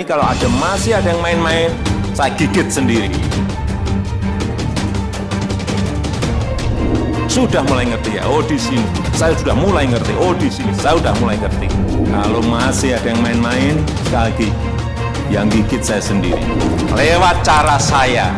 Ini kalau masih ada yang main-main, saya gigit sendiri. Sudah mulai ngerti ya, oh di sini saya sudah mulai ngerti, oh di sini saya sudah mulai ngerti. Kalau masih ada yang main-main, sekali lagi, yang gigit saya sendiri. Lewat cara saya.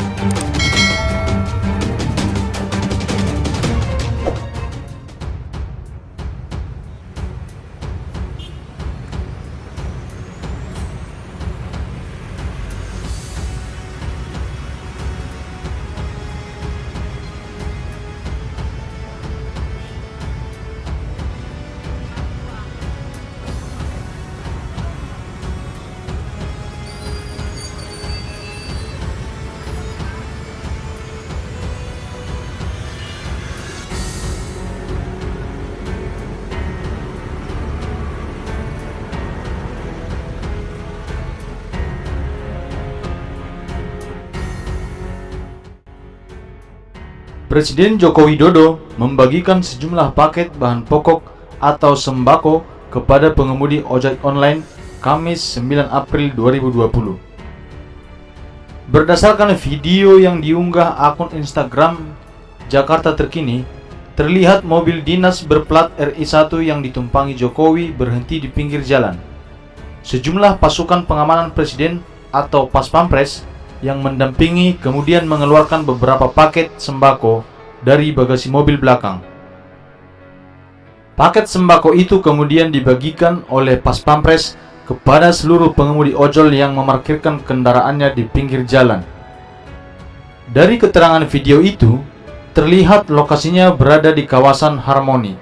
Presiden Joko Widodo membagikan sejumlah paket bahan pokok atau sembako kepada pengemudi ojek online Kamis 9 April 2020. Berdasarkan video yang diunggah akun Instagram Jakarta Terkini, terlihat mobil dinas berplat RI1 yang ditumpangi Jokowi berhenti di pinggir jalan. Sejumlah pasukan pengamanan presiden atau Pas Pampres yang mendampingi kemudian mengeluarkan beberapa paket sembako dari bagasi mobil belakang. Paket sembako itu kemudian dibagikan oleh Pas Pampres kepada seluruh pengemudi ojol yang memarkirkan kendaraannya di pinggir jalan. Dari keterangan video itu, terlihat lokasinya berada di kawasan Harmoni.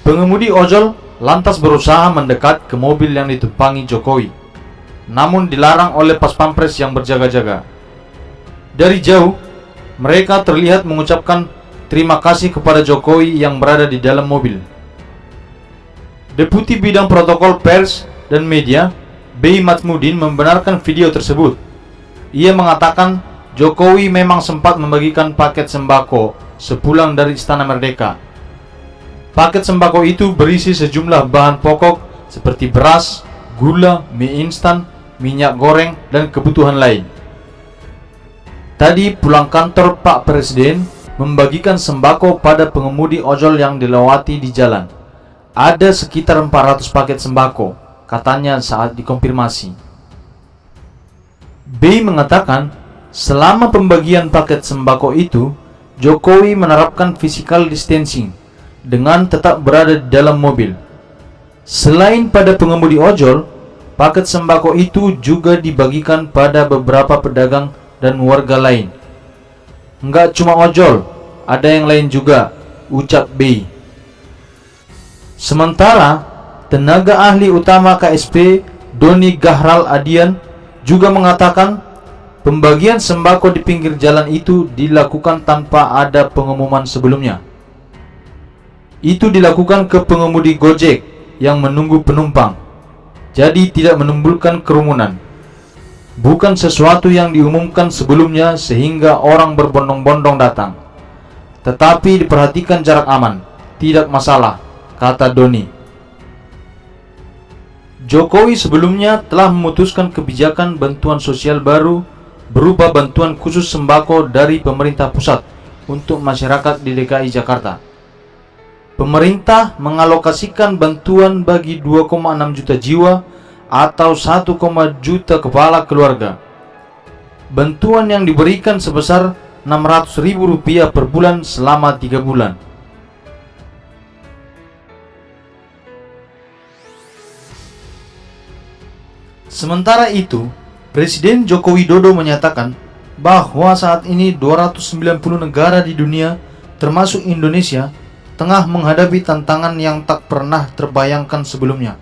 Pengemudi ojol lantas berusaha mendekat ke mobil yang ditumpangi Jokowi, namun dilarang oleh Pas Pampres yang berjaga-jaga. Dari jauh, mereka terlihat mengucapkan terima kasih kepada Jokowi yang berada di dalam mobil. Deputi Bidang Protokol Pers dan Media, Bey Matmudin, membenarkan video tersebut. Ia mengatakan Jokowi memang sempat membagikan paket sembako sepulang dari Istana Merdeka. Paket sembako itu berisi sejumlah bahan pokok seperti beras, gula, mie instan, minyak goreng, dan kebutuhan lain. Tadi pulang kantor, Pak Presiden membagikan sembako pada pengemudi ojol yang dilewati di jalan. Ada sekitar 400 paket sembako, katanya saat dikonfirmasi. Bey mengatakan, selama pembagian paket sembako itu, Jokowi menerapkan physical distancing dengan tetap berada di dalam mobil. Selain pada pengemudi ojol, paket sembako itu juga dibagikan pada beberapa pedagang dan warga lain. Enggak cuma ojol, ada yang lain juga, ucap Bey. Sementara, tenaga ahli utama KSP, Doni Gahral Adian, juga mengatakan pembagian sembako di pinggir jalan itu dilakukan tanpa ada pengumuman sebelumnya. Itu dilakukan ke pengemudi Gojek yang menunggu penumpang, jadi tidak menimbulkan kerumunan. Bukan sesuatu yang diumumkan sebelumnya sehingga orang berbondong-bondong datang. Tetapi diperhatikan jarak aman, tidak masalah, kata Doni. Jokowi sebelumnya telah memutuskan kebijakan bantuan sosial baru berupa bantuan khusus sembako dari pemerintah pusat untuk masyarakat di DKI Jakarta. Pemerintah mengalokasikan bantuan bagi 2,6 juta jiwa atau 1, juta kepala keluarga. Bantuan yang diberikan sebesar Rp600.000 per bulan selama 3 bulan. Sementara itu, Presiden Joko Widodo menyatakan bahwa saat ini 290 negara di dunia, termasuk Indonesia, tengah menghadapi tantangan yang tak pernah terbayangkan sebelumnya,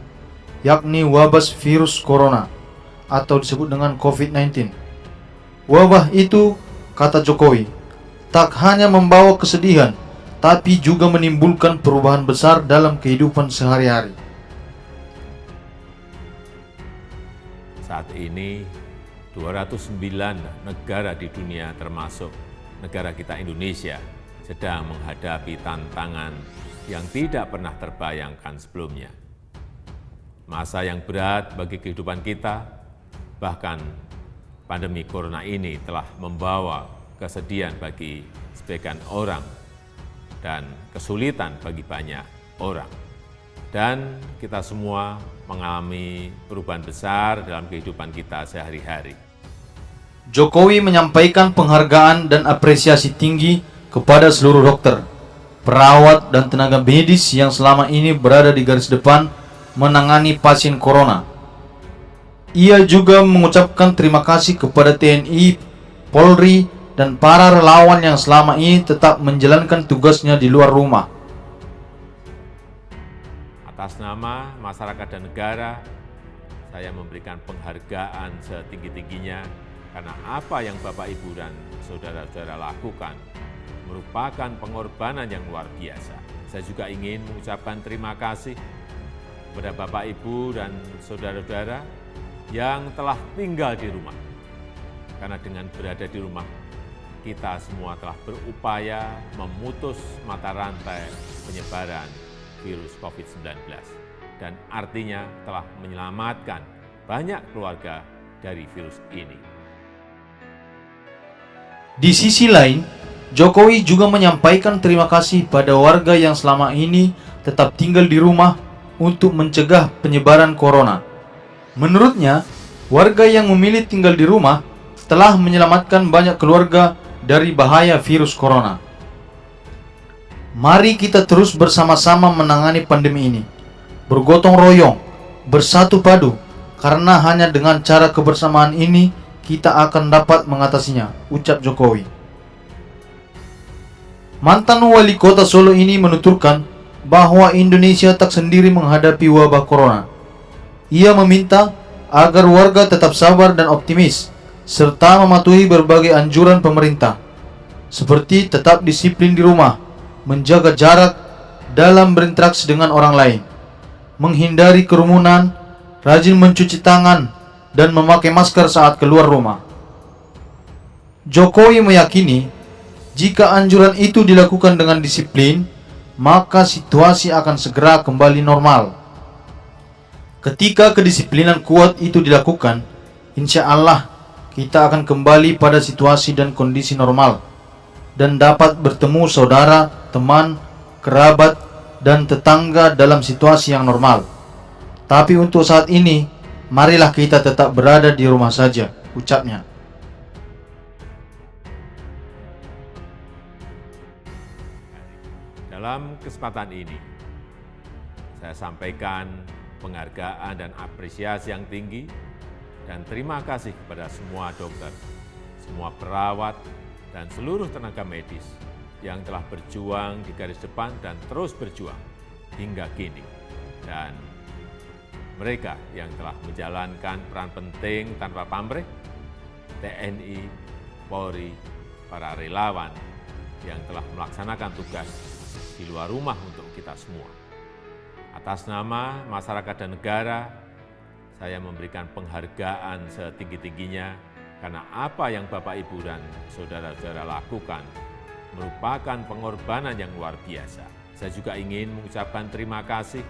yakni wabah virus corona atau disebut dengan COVID-19. Wabah itu, kata Jokowi, tak hanya membawa kesedihan, tapi juga menimbulkan perubahan besar dalam kehidupan sehari-hari. Saat ini 209 negara di dunia termasuk negara kita Indonesia sedang menghadapi tantangan yang tidak pernah terbayangkan sebelumnya. masa yang berat bagi kehidupan kita, bahkan pandemi corona ini telah membawa kesedihan bagi sebagian orang dan kesulitan bagi banyak orang. Dan kita semua mengalami perubahan besar dalam kehidupan kita sehari-hari. Jokowi menyampaikan penghargaan dan apresiasi tinggi kepada seluruh dokter, perawat, dan tenaga medis yang selama ini berada di garis depan menangani pasien corona. Ia juga mengucapkan terima kasih kepada TNI, Polri, dan para relawan yang selama ini tetap menjalankan tugasnya di luar rumah. Atas nama masyarakat dan negara, saya memberikan penghargaan setinggi-tingginya karena apa yang Bapak, Ibu, dan saudara-saudara lakukan merupakan pengorbanan yang luar biasa. Saya juga ingin mengucapkan terima kasih kepada Bapak, Ibu, dan saudara-saudara yang telah tinggal di rumah. Karena dengan berada di rumah, kita semua telah berupaya memutus mata rantai penyebaran virus COVID-19 dan artinya telah menyelamatkan banyak keluarga dari virus ini. Di sisi lain, Jokowi juga menyampaikan terima kasih pada warga yang selama ini tetap tinggal di rumah untuk mencegah penyebaran corona. Menurutnya, warga yang memilih tinggal di rumah telah menyelamatkan banyak keluarga dari bahaya virus corona. Mari kita terus bersama-sama menangani pandemi ini, bergotong royong, bersatu padu, karena hanya dengan cara kebersamaan ini kita akan dapat mengatasinya, ucap Jokowi. Mantan wali kota Solo ini menuturkan bahwa Indonesia tak sendiri menghadapi wabah corona. Ia meminta agar warga tetap sabar dan optimis, serta mematuhi berbagai anjuran pemerintah, seperti tetap disiplin di rumah, menjaga jarak dalam berinteraksi dengan orang lain, menghindari kerumunan, rajin mencuci tangan, dan memakai masker saat keluar rumah. Jokowi meyakini, jika anjuran itu dilakukan dengan disiplin, maka situasi akan segera kembali normal. Ketika kedisiplinan kuat itu dilakukan, insya Allah kita akan kembali pada situasi dan kondisi normal, dan dapat bertemu saudara, teman, kerabat, dan tetangga dalam situasi yang normal. Tapi untuk saat ini, marilah kita tetap berada di rumah saja, ucapnya. Dalam kesempatan ini, saya sampaikan penghargaan dan apresiasi yang tinggi dan terima kasih kepada semua dokter, semua perawat, dan seluruh tenaga medis yang telah berjuang di garis depan dan terus berjuang hingga kini. Dan mereka yang telah menjalankan peran penting tanpa pamrih, TNI, Polri, para relawan yang telah melaksanakan tugas di luar rumah untuk kita semua. Atas nama masyarakat dan negara, saya memberikan penghargaan setinggi-tingginya karena apa yang Bapak, Ibu, dan saudara-saudara lakukan merupakan pengorbanan yang luar biasa. Saya juga ingin mengucapkan terima kasih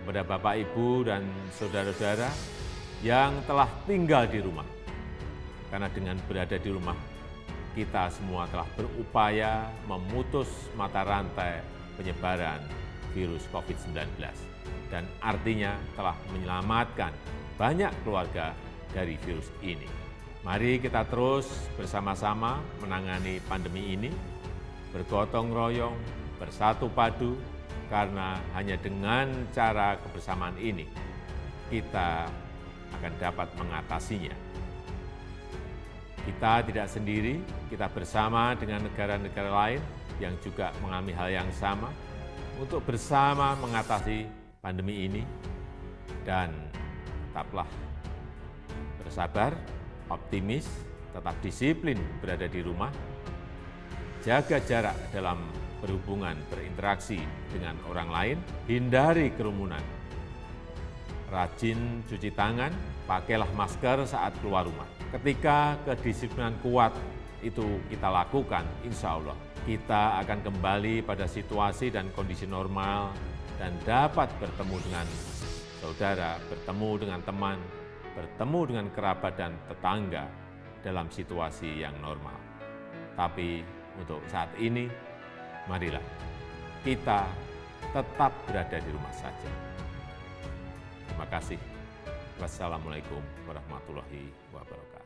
kepada Bapak, Ibu, dan saudara-saudara yang telah tinggal di rumah. Karena dengan berada di rumah, kita semua telah berupaya memutus mata rantai penyebaran virus COVID-19 dan artinya telah menyelamatkan banyak keluarga dari virus ini. Mari kita terus bersama-sama menangani pandemi ini, bergotong royong, bersatu padu, karena hanya dengan cara kebersamaan ini kita akan dapat mengatasinya. Kita tidak sendiri, kita bersama dengan negara-negara lain yang juga mengalami hal yang sama untuk bersama mengatasi pandemi ini, dan tetaplah bersabar, optimis, tetap disiplin berada di rumah, jaga jarak dalam berhubungan, berinteraksi dengan orang lain, hindari kerumunan, rajin cuci tangan, pakailah masker saat keluar rumah. Ketika kedisiplinan kuat itu kita lakukan, insya Allah kita akan kembali pada situasi dan kondisi normal dan dapat bertemu dengan saudara, bertemu dengan teman, bertemu dengan kerabat dan tetangga dalam situasi yang normal. Tapi untuk saat ini, marilah kita tetap berada di rumah saja. Terima kasih. Wassalamualaikum warahmatullahi wabarakatuh.